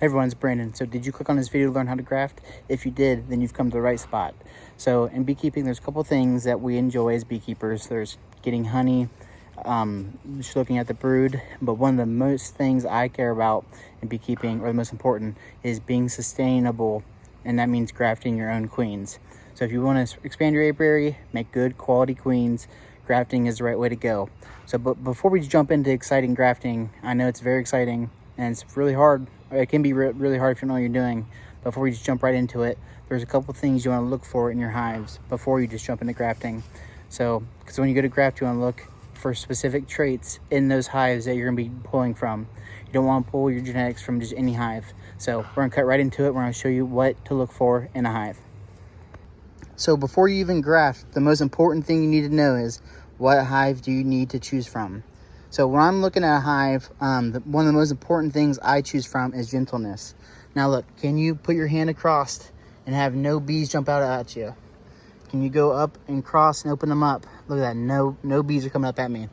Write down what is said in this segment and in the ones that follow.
Hey everyone, it's Brandon. So did you click on this video to learn how to graft? If you did, then you've come to the right spot. So in beekeeping, there's a couple things that we enjoy as beekeepers. There's getting honey, just looking at the brood. But one of the most things I care about in beekeeping, or the most important, is being sustainable. And that means grafting your own queens. So if you want to expand your apiary, make good quality queens, grafting is the right way to go. So but before we jump into exciting grafting, I know it's very exciting and it's really hard. It can be really hard if you know what you're doing. Before we just jump right into it, there's a couple things you want to look for in your hives before you just jump into grafting. So because when you go to graft, you want to look for specific traits in those hives that you're going to be pulling from. You don't want to pull your genetics from just any hive. So we're going to cut right into it. We're going to show you what to look for in a hive. So before you even graft, the most important thing you need to know is what hive do you need to choose from. So when I'm looking at a hive, one of the most important things I choose from is gentleness. Now look, can you put your hand across and have no bees jump out at you? Can you go up and cross and open them up? Look at that, no bees are coming up at me.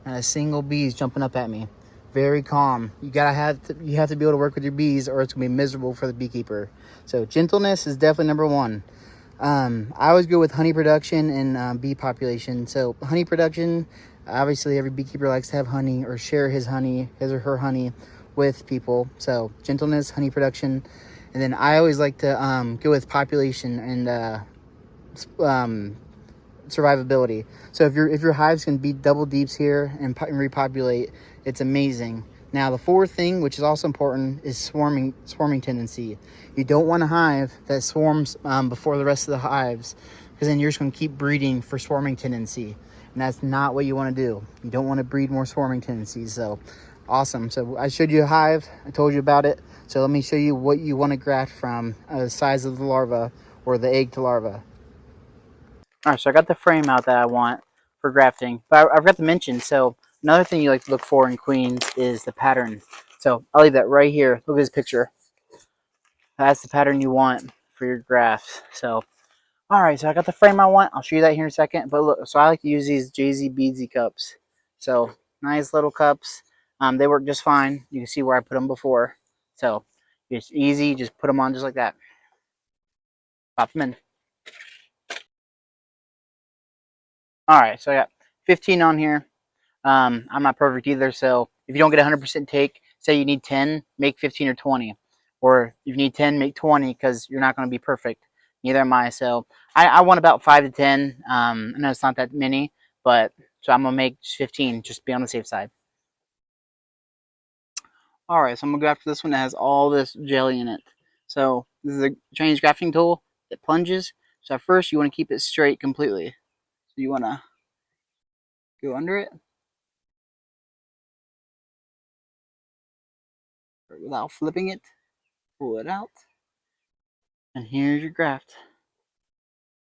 Not a single bee is jumping up at me. Very calm. You have to be able to work with your bees or it's gonna be miserable for the beekeeper. So gentleness is definitely number one. I always go with honey production and bee population. So honey production, obviously every beekeeper likes to have honey or share his or her honey with people. So gentleness, honey production, and then I always like to go with population and survivability. So if your hives can be double deeps here and repopulate, it's amazing. Now the fourth thing, which is also important, is swarming tendency. You don't want a hive that swarms before the rest of the hives, because then you're just going to keep breeding for swarming tendency, and that's not what you want to do. You don't want to breed more swarming tendencies. So awesome. So I showed you a hive, I told you about it. So let me show you what you want to graft from, the size of the larva or the egg to larva. All right, so I got the frame out that I want for grafting, but I forgot to mention, so another thing you like to look for in queens is the pattern. So I'll leave that right here. Look at this picture. That's the pattern you want for your grafts. So, all right, so I got the frame I want. I'll show you that here in a second. But look, so I like to use these JZ Beadsy cups. So nice little cups. They work just fine. You can see where I put them before. So it's easy. Just put them on just like that. Pop them in. All right, so I got 15 on here. I'm not perfect either, so if you don't get 100% take, say you need 10, make 15 or 20. Or if you need 10, make 20, because you're not going to be perfect. Neither am I. So I want about 5 to 10. I know it's not that many, but so I'm going to make just 15, just to be on the safe side. All right, so I'm going to go after this one that has all this jelly in it. So this is a Chinese grafting tool that plunges. So at first, you want to keep it straight completely. So you want to go under it without flipping it. Pull it out. And here's your graft.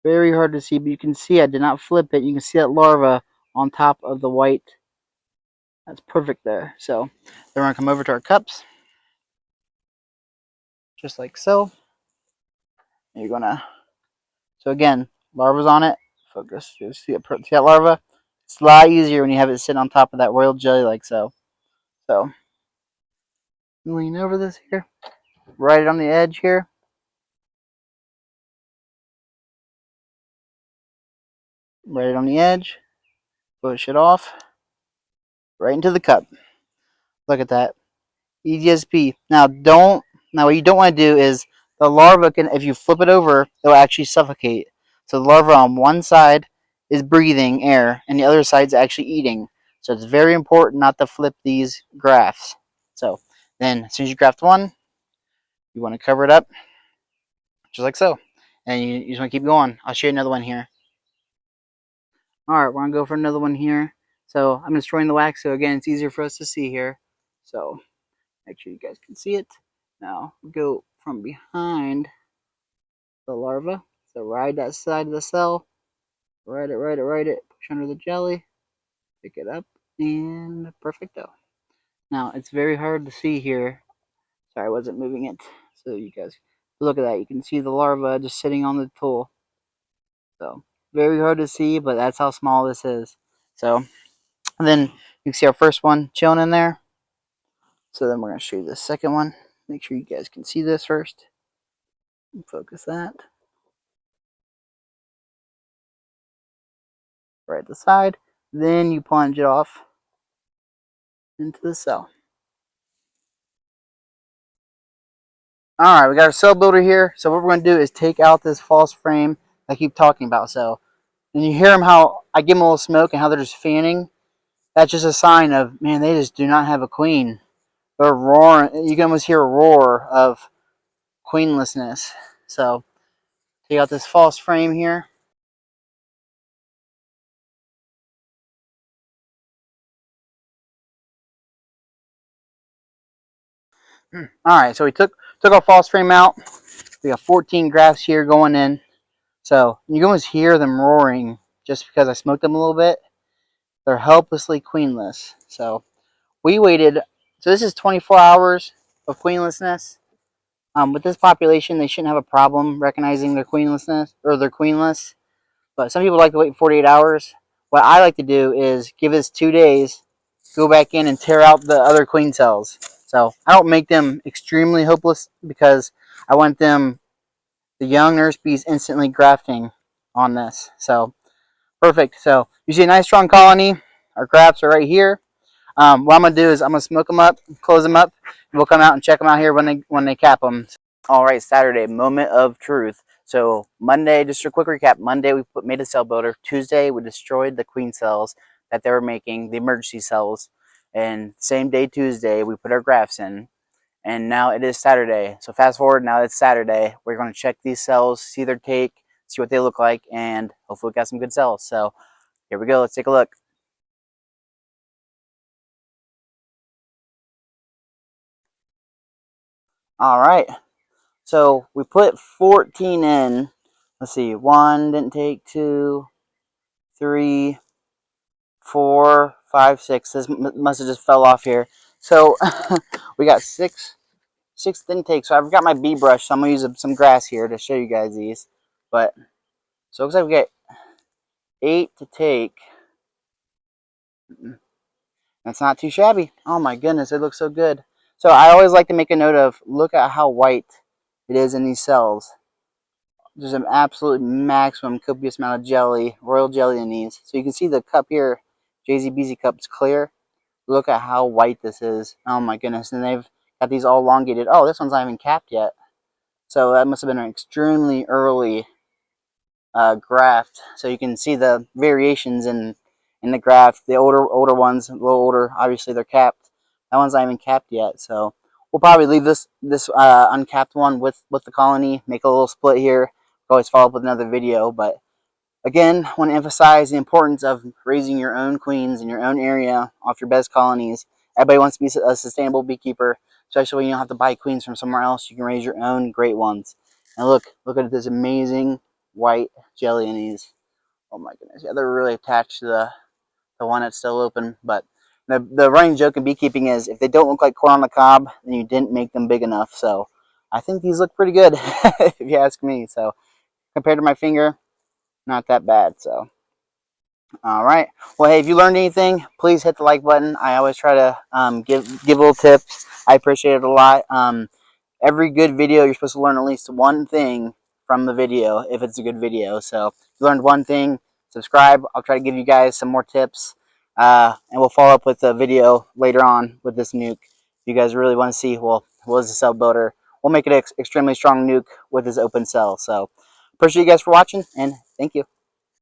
Very hard to see, but you can see I did not flip it. You can see that larva on top of the white. That's perfect there. So then we're going to come over to our cups. Just like so. And you're going to, so again, larva's on it. Focus. You see that larva? It's a lot easier when you have it sit on top of that royal jelly like so. So lean over this here. Right it on the edge here. Right it on the edge. Push it off. Right into the cup. Look at that. EGSP. Now what you don't want to do is the larva can, if you flip it over, it will actually suffocate. So the larva on one side is breathing air and the other side's actually eating. So it's very important not to flip these grafts. So then as soon as you graft one, you want to cover it up just like so. And you just want to keep going. I'll show you another one here. Alright, we're going to go for another one here. So I'm destroying the wax, so again, it's easier for us to see here. So make sure you guys can see it. Now go from behind the larva. So ride that side of the cell. Ride it. Push under the jelly. Pick it up. And perfecto. Now it's very hard to see here. Sorry, I wasn't moving it. So you guys look at that. You can see the larva just sitting on the tool. So very hard to see, but that's how small this is. So and then you can see our first one chilling in there. So then we're going to show you the second one. make sure you guys can see this first. Focus that. Right at the side. Then you plunge it off into the cell. Alright, we got our cell builder here. So what we're going to do is take out this false frame I keep talking about. So, and you hear them how I give them a little smoke and how they're just fanning. That's just a sign of, man, they just do not have a queen. They're roaring. You can almost hear a roar of queenlessness. So, take out this false frame here. Alright, so we took our false frame out. We got 14 grafts here going in. So you can almost hear them roaring just because I smoked them a little bit. They're helplessly queenless. So we waited. So this is 24 hours of queenlessness. With this population, they shouldn't have a problem recognizing their queenlessness or their queenless. But some people like to wait 48 hours. What I like to do is give this 2 days, go back in and tear out the other queen cells. So I don't make them extremely hopeless because I want them, the young nurse bees, instantly grafting on this. So perfect. So you see a nice strong colony. Our grafts are right here. What I'm gonna do is I'm gonna smoke them up, close them up, and we'll come out and check them out here when they cap them. All right, Saturday, moment of truth. So Monday, just a quick recap. Monday we made a cell builder. Tuesday we destroyed the queen cells that they were making, the emergency cells. And same day, Tuesday, we put our grafts in. And now it is Saturday. So fast forward, now it's Saturday. We're going to check these cells, see their take, see what they look like, and hopefully we got some good cells. So here we go. Let's take a look. All right. So we put 14 in. Let's see. 1 didn't take, 2, 3, 4, 5, 6. This must have just fell off here. So we got 6 didn't take. So I've got my bee brush. So I'm going to use some grass here to show you guys these. But so it looks like we get 8 to take. That's not too shabby. Oh my goodness, it looks so good. So I always like to make a note of, look at how white it is in these cells. There's an absolute maximum copious amount of jelly, royal jelly in these. So you can see the cup here, JZBZ cup, is clear. Look at how white this is. Oh my goodness. And they've got these all elongated. Oh, this one's not even capped yet. So that must have been an extremely early graft. So you can see the variations in the graft. The older ones, a little older, obviously they're capped. That one's not even capped yet. So we'll probably leave this uncapped one with the colony. Make a little split here. Always follow up with another video. But again, I want to emphasize the importance of raising your own queens in your own area off your best colonies. Everybody wants to be a sustainable beekeeper, especially when you don't have to buy queens from somewhere else. You can raise your own great ones. And look at this amazing white jelly in these. Oh my goodness. Yeah, they're really attached to the one that's still open. But the running joke in beekeeping is if they don't look like corn on the cob, then you didn't make them big enough. So I think these look pretty good, if you ask me. So compared to my finger, not that bad. So all right. Well, hey, if you learned anything, please hit the like button. I always try to give little tips. I appreciate it a lot. Every good video, you're supposed to learn at least one thing from the video if it's a good video. So if you learned one thing, subscribe. I'll try to give you guys some more tips. And we'll follow up with a video later on with this nuke. If you guys really want to see, well, what is the cell builder? We'll make it an extremely strong nuke with this open cell. So appreciate you guys for watching, and thank you.